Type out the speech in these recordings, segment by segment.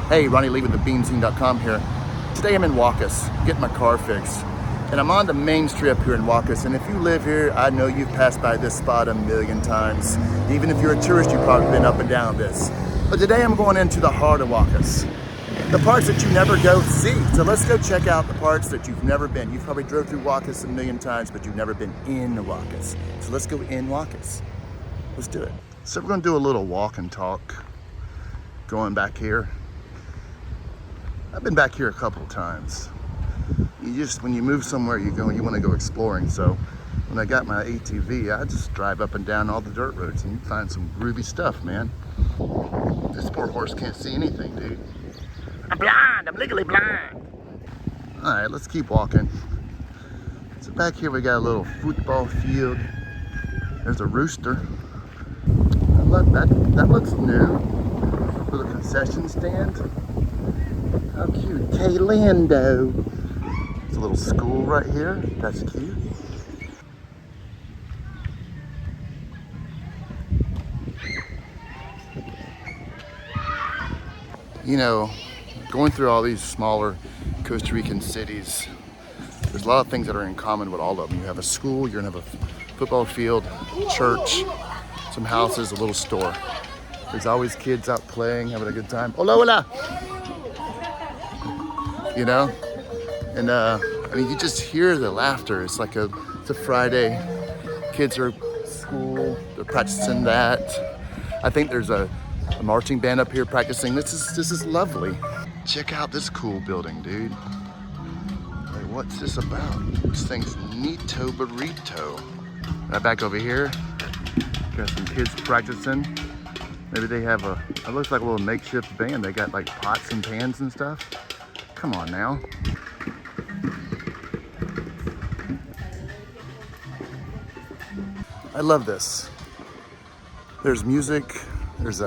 Hey, Ronnie Lee with thebeamzine.com here. Today I'm in Huacas, getting my car fixed. And I'm on the main strip here in Huacas. And if you live here, I know you've passed by this spot a million times. Even if you're a tourist, you've probably been up and down this. But today I'm going into the heart of Huacas. The parts that you never go see. So let's go check out the parts that you've never been. You've probably drove through Huacas a million times, but you've never been in Huacas. So let's go in Huacas. Let's do it. So we're gonna do a little walk and talk going back here. I've been back here a couple of times. When you move somewhere, you want to go exploring. So when I got my ATV, I just drive up and down all the dirt roads and you find some groovy stuff, man. This poor horse can't see anything, dude. I'm blind, I'm legally blind. All right, let's keep walking. So back here we got a little football field. There's a rooster. That looks new. Little concession stand. How cute, K-Lando. There's a little school right here, that's cute. You know, going through all these smaller Costa Rican cities, there's a lot of things that are in common with all of them. You have a school, you're gonna have a football field, church, some houses, a little store. There's always kids out playing, having a good time. Hola, hola! You know? And I mean, you just hear the laughter. It's like it's a Friday. Kids are at school, they're practicing that. I think there's a marching band up here practicing. This is lovely. Check out this cool building, dude. Like, what's this about? This thing's Nito Burrito. Right back over here, got some kids practicing. Maybe they have it looks like a little makeshift band. They got like pots and pans and stuff. Come on now. I love this. There's music. There's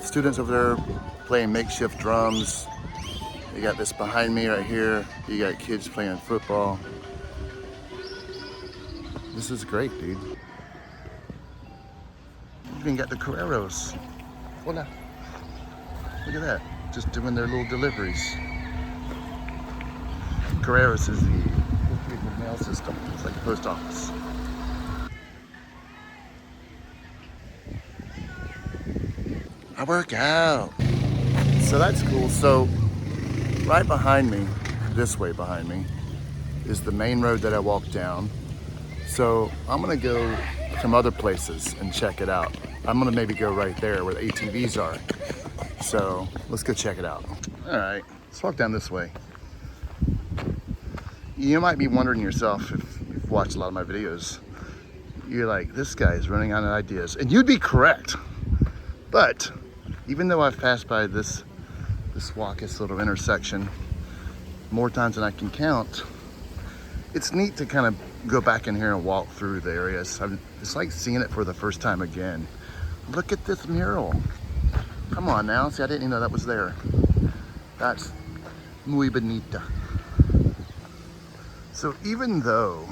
students over there playing makeshift drums. You got this behind me right here. You got kids playing football. This is great, dude. You even got the Carreros. Hola. Look at that. Just doing their little deliveries. Carreras is the Costa Rican mail system. It's like a post office. I work out. So that's cool. So right behind me, this way behind me, is the main road that I walked down. So I'm gonna go some other places and check it out. I'm gonna maybe go right there where the ATVs are. So let's go check it out. All right, let's walk down this way. You might be wondering yourself, if you've watched a lot of my videos, you're like, this guy is running out of ideas. And you'd be correct. But even though I've passed by this Huacas little intersection more times than I can count, it's neat to kind of go back in here and walk through the areas. It's like seeing it for the first time again. Look at this mural. Come on now, see, I didn't even know that was there. That's muy bonita. So even though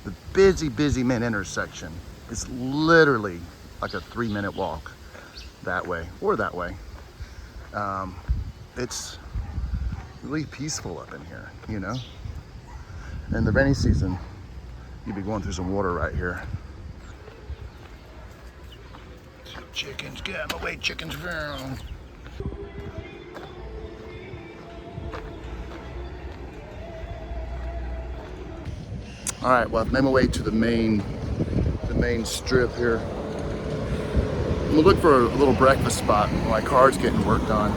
the busy main intersection is literally like a 3-minute walk that way or that way, it's really peaceful up in here, you know? In the rainy season, you'd be going through some water right here. Chickens, get out of my way, chickens. All right, well, I've made my way to the main strip here. I'm gonna look for a little breakfast spot. My car's getting worked on.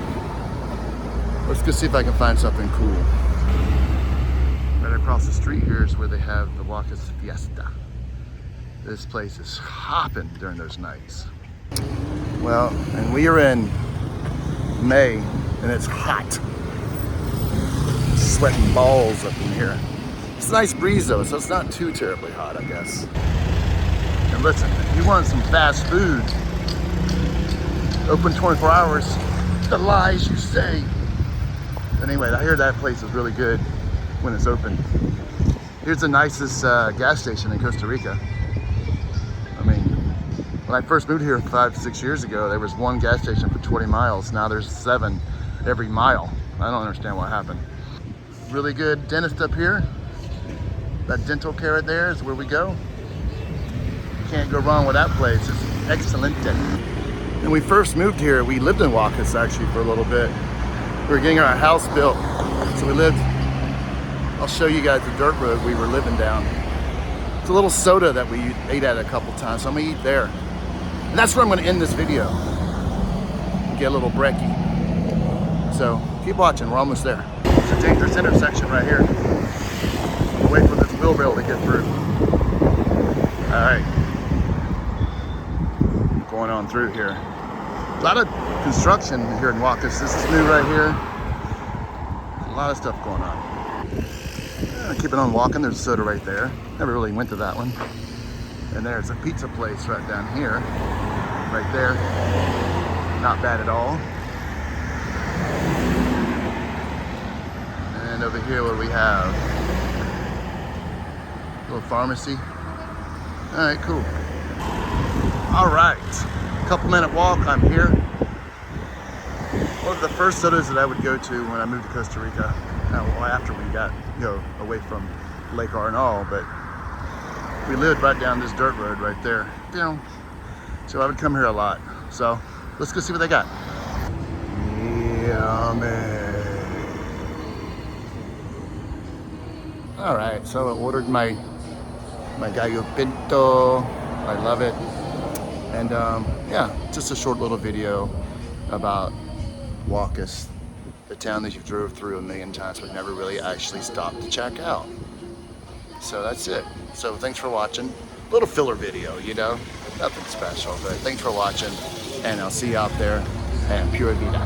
Let's go see if I can find something cool. Right across the street here is where they have the Huacas Fiesta. This place is hopping during those nights. Well, and we are in May and it's hot. Sweating balls up in here. It's a nice breeze though, so it's not too terribly hot, I guess. And listen, if you want some fast food, open 24 hours, the lies you say. But anyway, I hear that place is really good when it's open. Here's the nicest gas station in Costa Rica. I mean, When I first moved here 5 to 6 years ago, there was 1 gas station for 20 miles. Now there's 7 every mile. I don't understand what happened. Really good dentist up here. That dental care right there is where we go. Can't go wrong with that place. It's excelente. When we first moved here, we lived in Huacas actually for a little bit. We were getting our house built. So we lived, I'll show you guys the dirt road we were living down. It's a little soda that we ate at a couple times, so I'm gonna eat there. And that's where I'm gonna end this video. Get a little brekkie. So keep watching, we're almost there. It's a dangerous intersection right here. Wait for this wheelbarrow to get through. All right. Going on through here. A lot of construction here in Huacas. This is new right here. A lot of stuff going on. Keeping on walking, there's a soda right there. Never really went to that one. And there's a pizza place right down here. Right there. Not bad at all. And over here what do we have? A little pharmacy. All right, cool. All right, couple minute walk, I'm here. One of the first sodas that I would go to when I moved to Costa Rica. Well, after we got, away from Lake Arnall, but we lived right down this dirt road right there. So I would come here a lot. So let's go see what they got. Yummy. All right, so I ordered my gallo pinto. I love it. And yeah, just a short little video about Huacas, the town that you've drove through a million times but never really actually stopped to check out. So that's it. So thanks for watching. Little filler video, nothing special, but thanks for watching, and I'll see you out there, and Pura Vida.